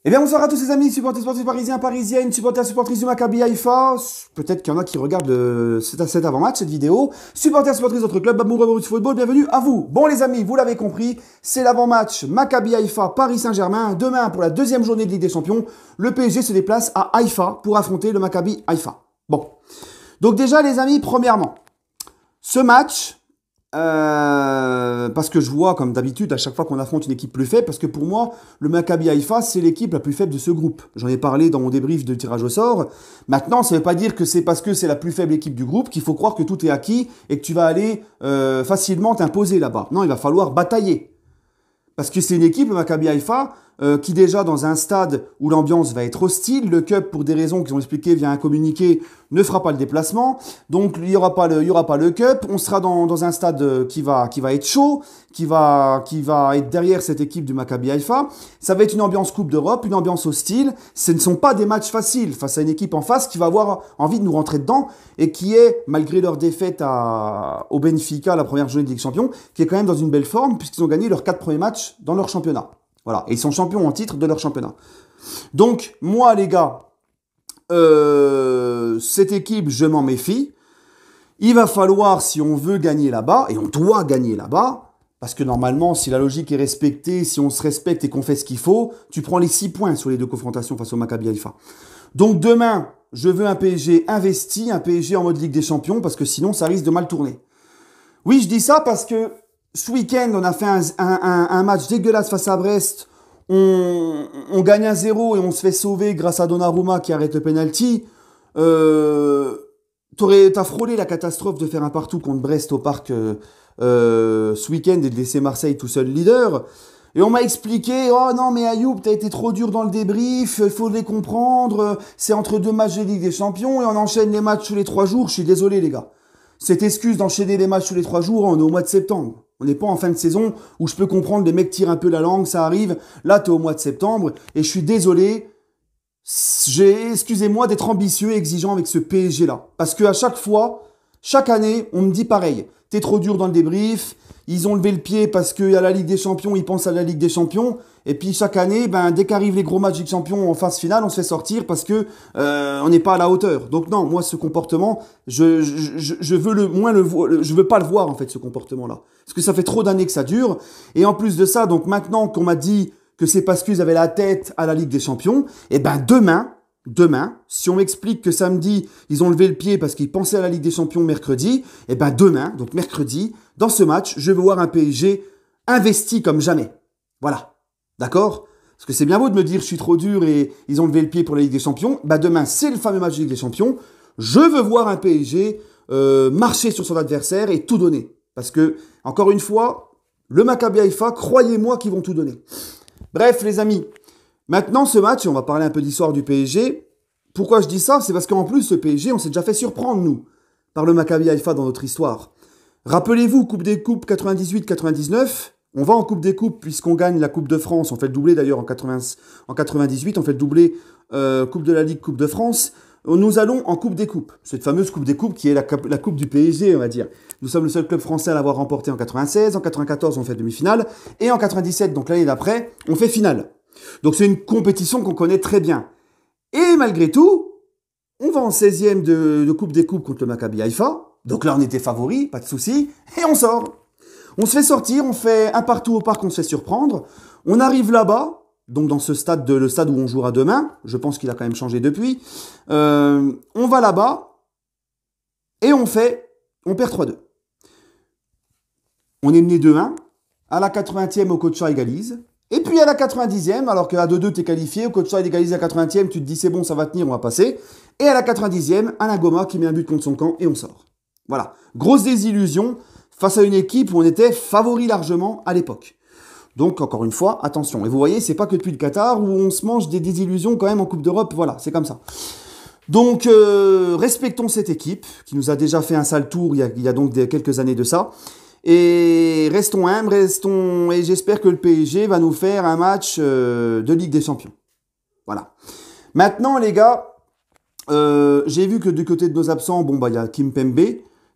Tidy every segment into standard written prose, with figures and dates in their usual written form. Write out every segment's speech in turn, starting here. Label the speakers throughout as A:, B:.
A: Eh bien, bonsoir à tous les amis, supporters sportifs parisiens, parisiennes, supporters, supportrices du Maccabi Haïfa. Peut-être qu'il y en a qui regardent cet avant-match, cette vidéo. Supporters, supportrices d'autres clubs, amoureux du football, bienvenue à vous. Bon les amis, vous l'avez compris, c'est l'avant-match Maccabi Haïfa, Paris Saint-Germain. Demain, pour la deuxième journée de Ligue des Champions, le PSG se déplace à Haïfa pour affronter le Maccabi Haïfa. Bon. Donc déjà les amis, premièrement, ce match... parce que je vois, comme d'habitude, à chaque fois qu'on affronte une équipe plus faible, parce que pour moi, le Maccabi Haïfa, c'est l'équipe la plus faible de ce groupe. J'en ai parlé dans mon débrief de tirage au sort. Maintenant, ça ne veut pas dire que c'est parce que c'est la plus faible équipe du groupe qu'il faut croire que tout est acquis et que tu vas aller facilement t'imposer là-bas. Non, il va falloir batailler. Parce que c'est une équipe, le Maccabi Haïfa, qui déjà dans un stade où l'ambiance va être hostile, le CUP, pour des raisons qu'ils ont expliquées via un communiqué, ne fera pas le déplacement. Donc il y aura pas le CUP. On sera dans un stade qui va être chaud, qui va être derrière cette équipe du Maccabi Haïfa. Ça va être une ambiance Coupe d'Europe, une ambiance hostile. Ce ne sont pas des matchs faciles face à une équipe en face qui va avoir envie de nous rentrer dedans et qui est, malgré leur défaite au Benfica, la première journée de Ligue des Champions, qui est quand même dans une belle forme puisqu'ils ont gagné leurs 4 premiers matchs dans leur championnat. Voilà, et ils sont champions en titre de leur championnat. Donc, moi, les gars, cette équipe, je m'en méfie. Il va falloir, si on veut gagner là-bas, et on doit gagner là-bas, parce que normalement, si la logique est respectée, si on se respecte et qu'on fait ce qu'il faut, tu prends les 6 points sur les deux confrontations face au Maccabi Haïfa. Donc demain, je veux un PSG investi, un PSG en mode Ligue des Champions, parce que sinon, ça risque de mal tourner. Oui, je dis ça parce que ce week-end, on a fait un match dégueulasse face à Brest. On gagne 1-0 et on se fait sauver grâce à Donnarumma qui arrête le penalty. T'as frôlé la catastrophe de faire un partout contre Brest au parc ce week-end et de laisser Marseille tout seul leader. Et on m'a expliqué, oh non mais Ayoub, t'as été trop dur dans le débrief, il faut les comprendre, c'est entre 2 matchs de Ligue des Champions et on enchaîne les matchs tous les 3 jours. Je suis désolé les gars. Cette excuse d'enchaîner les matchs tous les 3 jours, on est au mois de septembre. On n'est pas en fin de saison où je peux comprendre, les mecs tirent un peu la langue, ça arrive. Là, t'es au mois de septembre et je suis désolé. Excusez-moi d'être ambitieux et exigeant avec ce PSG-là. Parce qu'à chaque fois, chaque année, on me dit pareil. T'es trop dur dans le débrief. Ils ont levé le pied parce qu'il y a la Ligue des Champions, ils pensent à la Ligue des Champions. Et puis chaque année, dès qu'arrivent les gros matchs Ligue des Champions en phase finale, on se fait sortir parce que on n'est pas à la hauteur. Donc non, moi ce comportement, je veux pas le voir en fait ce comportement-là, parce que ça fait trop d'années que ça dure. Et en plus de ça, donc maintenant qu'on m'a dit que c'est parce qu'ils avaient la tête à la Ligue des Champions, et demain, si on m'explique que samedi, ils ont levé le pied parce qu'ils pensaient à la Ligue des Champions mercredi, et demain, donc mercredi, dans ce match, je veux voir un PSG investi comme jamais. Voilà. D'accord? Parce que c'est bien beau de me dire je suis trop dur et ils ont levé le pied pour la Ligue des Champions. Demain, c'est le fameux match de Ligue des Champions. Je veux voir un PSG marcher sur son adversaire et tout donner. Parce que, encore une fois, le Maccabi Haïfa, croyez-moi qu'ils vont tout donner. Bref, les amis, maintenant ce match, on va parler un peu d'histoire du PSG. Pourquoi je dis ça? C'est parce qu'en plus, ce PSG, on s'est déjà fait surprendre, nous, par le Maccabi Haïfa dans notre histoire. Rappelez-vous, Coupe des Coupes 98-99, on va en Coupe des Coupes puisqu'on gagne la Coupe de France, on fait le doublé d'ailleurs en 98, on fait le doublé Coupe de la Ligue, Coupe de France. Nous allons en Coupe des Coupes, cette fameuse Coupe des Coupes qui est la Coupe du PSG, on va dire. Nous sommes le seul club français à l'avoir remporté en 96, en 94 on fait demi-finale, et en 97, donc l'année d'après, on fait finale. Donc c'est une compétition qu'on connaît très bien. Et malgré tout, on va en 16e de Coupe des Coupes contre le Maccabi Haïfa. Donc là, on était favori, pas de souci, et on sort. On se fait sortir, on fait un partout au parc, on se fait surprendre. On arrive là-bas, donc dans ce stade, le stade où on jouera demain. Je pense qu'il a quand même changé depuis. On va là-bas et on perd 3-2. On est mené 2-1. À la 80e, Okocha égalise. Et puis à la 90e, alors qu'à 2-2, t'es qualifié, Okocha égalise à la 80e, tu te dis c'est bon, ça va tenir, on va passer. Et à la 90e, Alain Goma qui met un but contre son camp et on sort. Voilà. Grosse désillusion face à une équipe où on était favori largement à l'époque. Donc, encore une fois, attention. Et vous voyez, c'est pas que depuis le Qatar où on se mange des désillusions quand même en Coupe d'Europe. Voilà, c'est comme ça. Donc, respectons cette équipe qui nous a déjà fait un sale tour il y a donc quelques années de ça. Et restons humbles, et j'espère que le PSG va nous faire un match de Ligue des Champions. Voilà. Maintenant, les gars, j'ai vu que du côté de nos absents, il y a Kimpembe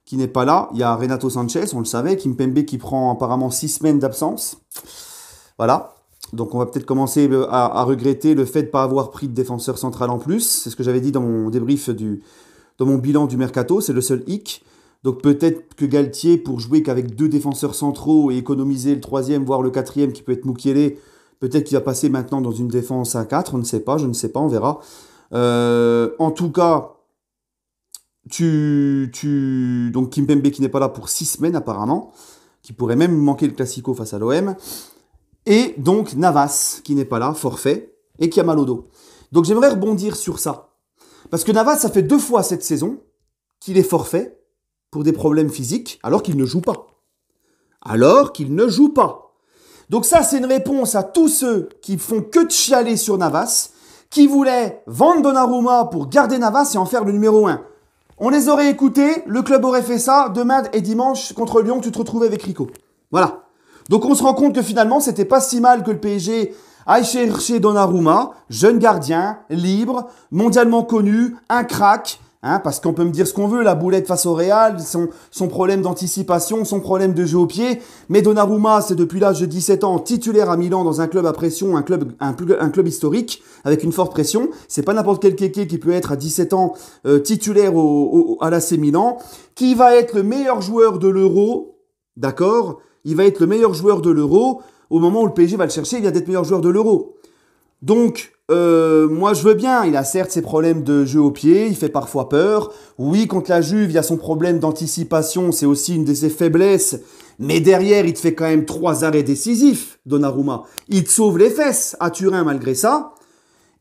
A: qui n'est pas là. Il y a Renato Sanchez, on le savait. Kimpembe qui prend apparemment 6 semaines d'absence. Voilà. Donc on va peut-être commencer à regretter le fait de ne pas avoir pris de défenseur central en plus. C'est ce que j'avais dit dans mon débrief dans mon bilan du mercato, c'est le seul hic. Donc peut-être que Galtier, pour jouer qu'avec 2 défenseurs centraux et économiser le 3e, voire le 4e qui peut être Mukiele, peut-être qu'il va passer maintenant dans une défense à 4, on ne sait pas, je ne sais pas, on verra. En tout cas, donc Kimpembe qui n'est pas là pour 6 semaines apparemment, qui pourrait même manquer le Classico face à l'OM. Et donc Navas, qui n'est pas là, forfait, et qui a mal au dos. Donc j'aimerais rebondir sur ça. Parce que Navas, ça fait 2 fois cette saison qu'il est forfait pour des problèmes physiques, alors qu'il ne joue pas. Alors qu'il ne joue pas. Donc ça, c'est une réponse à tous ceux qui font que de chialer sur Navas, qui voulaient vendre Donnarumma pour garder Navas et en faire le numéro 1. On les aurait écoutés, le club aurait fait ça, demain et dimanche contre Lyon, tu te retrouvais avec Rico. Voilà. Donc on se rend compte que finalement, c'était pas si mal que le PSG aille chercher Donnarumma, jeune gardien, libre, mondialement connu, un crack, parce qu'on peut me dire ce qu'on veut, la boulette face au Real, son problème d'anticipation, son problème de jeu au pied, mais Donnarumma, c'est depuis l'âge de 17 ans, titulaire à Milan dans un club à pression, un club historique, avec une forte pression. C'est pas n'importe quel kéké qui peut être à 17 ans titulaire à l'AC Milan, qui va être le meilleur joueur de l'Euro, d'accord ? Il va être le meilleur joueur de l'Euro. Au moment où le PSG va le chercher, il vient d'être meilleur joueur de l'Euro. Donc, moi, je veux bien. Il a certes ses problèmes de jeu au pied. Il fait parfois peur. Oui, contre la Juve, il y a son problème d'anticipation. C'est aussi une de ses faiblesses. Mais derrière, il te fait quand même 3 arrêts décisifs, Donnarumma. Il te sauve les fesses à Turin malgré ça.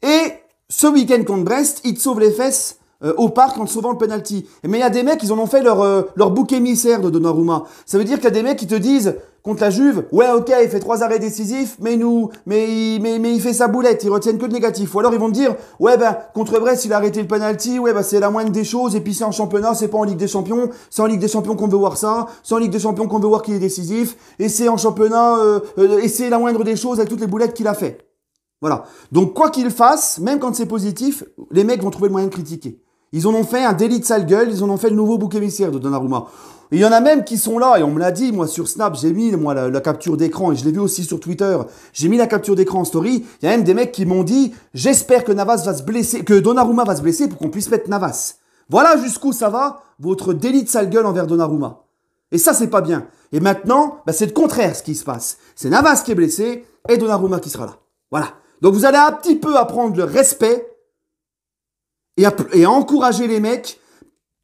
A: Et ce week-end contre Brest, il te sauve les fesses au parc en te sauvant le penalty. Mais il y a des mecs, ils en ont fait leur bouc émissaire de Donnarumma. Ça veut dire qu'il y a des mecs qui te disent contre la Juve, ouais ok, il fait 3 arrêts décisifs, mais il fait sa boulette, ils retiennent que le négatif. Ou alors ils vont te dire, ouais ben contre Brest, il a arrêté le penalty, ouais ben c'est la moindre des choses, et puis c'est en championnat, c'est pas en Ligue des Champions, c'est en Ligue des Champions qu'on veut voir ça, c'est en Ligue des Champions qu'on veut voir qu'il est décisif, et c'est en championnat, et c'est la moindre des choses avec toutes les boulettes qu'il a fait. Voilà. Donc quoi qu'il fasse, même quand c'est positif, les mecs vont trouver le moyen de critiquer. Ils en ont fait un délit de sale gueule, ils en ont fait le nouveau bouc émissaire de Donnarumma. Et il y en a même qui sont là, et on me l'a dit, moi sur Snap, j'ai mis moi la capture d'écran, et je l'ai vu aussi sur Twitter, j'ai mis la capture d'écran en story, il y a même des mecs qui m'ont dit, j'espère que Navas va se blesser, que Donnarumma va se blesser pour qu'on puisse mettre Navas. Voilà jusqu'où ça va, votre délit de sale gueule envers Donnarumma. Et ça, c'est pas bien. Et maintenant, c'est le contraire ce qui se passe. C'est Navas qui est blessé, et Donnarumma qui sera là. Voilà. Donc vous allez un petit peu apprendre le respect, et à encourager les mecs.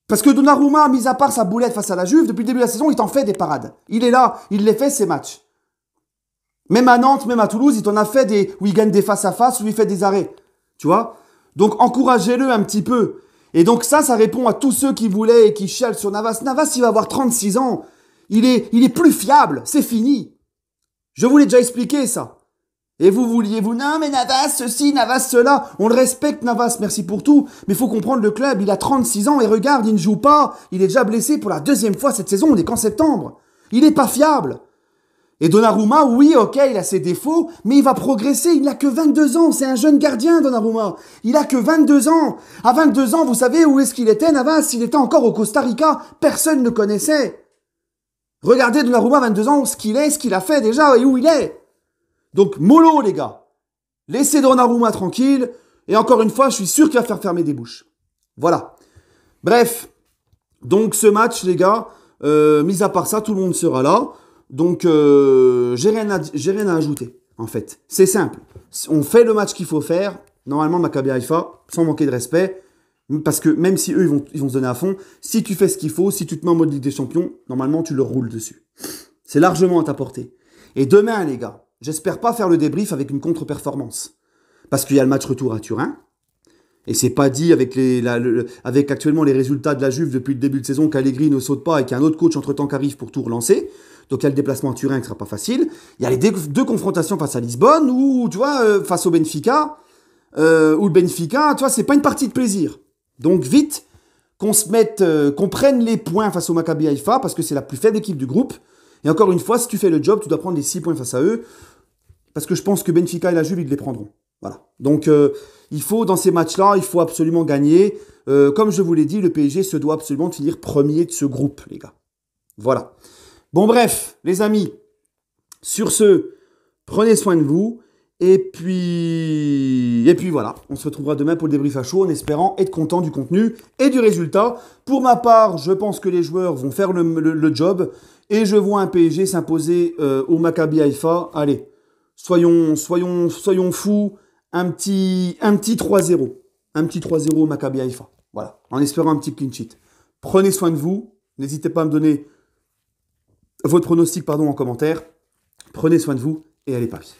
A: Parce que Donnarumma, mis à part sa boulette face à la Juve, depuis le début de la saison, il t'en fait des parades. Il est là, il les fait, ses matchs. Même à Nantes, même à Toulouse, il t'en a fait où il gagne des face-à-face, où il fait des arrêts. Tu vois? Donc encouragez-le un petit peu. Et donc ça répond à tous ceux qui voulaient et qui chialent sur Navas. Navas, il va avoir 36 ans. Il est plus fiable, c'est fini. Je vous l'ai déjà expliqué ça. Et vous, non mais Navas, ceci, Navas, cela. On le respecte Navas, merci pour tout. Mais il faut comprendre le club, il a 36 ans et regarde, il ne joue pas. Il est déjà blessé pour la 2e fois cette saison, on est qu'en septembre. Il n'est pas fiable. Et Donnarumma, oui, ok, il a ses défauts, mais il va progresser, il n'a que 22 ans, c'est un jeune gardien Donnarumma. Il a que 22 ans. À 22 ans, vous savez où est-ce qu'il était Navas? Il était encore au Costa Rica, personne ne le connaissait. Regardez Donnarumma, 22 ans, ce qu'il est, ce qu'il a fait déjà et où il est. Donc, mollo, les gars. Laissez Donnarumma tranquille. Et encore une fois, je suis sûr qu'il va faire fermer des bouches. Voilà. Bref. Donc, ce match, les gars, mis à part ça, tout le monde sera là. Donc, j'ai rien à ajouter, en fait. C'est simple. On fait le match qu'il faut faire. Normalement, Maccabi Haïfa, sans manquer de respect. Parce que même si eux, ils vont se donner à fond, si tu fais ce qu'il faut, si tu te mets en mode Ligue des Champions, normalement, tu leur roules dessus. C'est largement à ta portée. Et demain, les gars, j'espère pas faire le débrief avec une contre-performance. Parce qu'il y a le match retour à Turin. Et c'est pas dit avec actuellement les résultats de la Juve depuis le début de saison qu'Allegri ne saute pas et qu'il y a un autre coach entre-temps qui arrive pour tout relancer. Donc il y a le déplacement à Turin qui sera pas facile. Il y a les deux confrontations face à Lisbonne ou, tu vois, face au Benfica. Ou le Benfica, tu vois, c'est pas une partie de plaisir. Donc vite, qu'on prenne les points face au Maccabi Haïfa parce que c'est la plus faible équipe du groupe. Et encore une fois, si tu fais le job, tu dois prendre les 6 points face à eux. Parce que je pense que Benfica et la Juve, ils les prendront. Voilà. Donc, il faut, dans ces matchs-là, il faut absolument gagner. Comme je vous l'ai dit, le PSG se doit absolument de finir premier de ce groupe, les gars. Voilà. Bon, bref, les amis. Sur ce, prenez soin de vous. Et puis voilà, on se retrouvera demain pour le débrief à chaud en espérant être content du contenu et du résultat. Pour ma part, je pense que les joueurs vont faire le job et je vois un PSG s'imposer au Maccabi Haïfa. Allez, soyons fous, un petit 3-0. Un petit 3-0 au Maccabi Haïfa. Voilà, en espérant un petit clean sheet. Prenez soin de vous. N'hésitez pas à me donner votre pronostic en commentaire. Prenez soin de vous et allez Paris.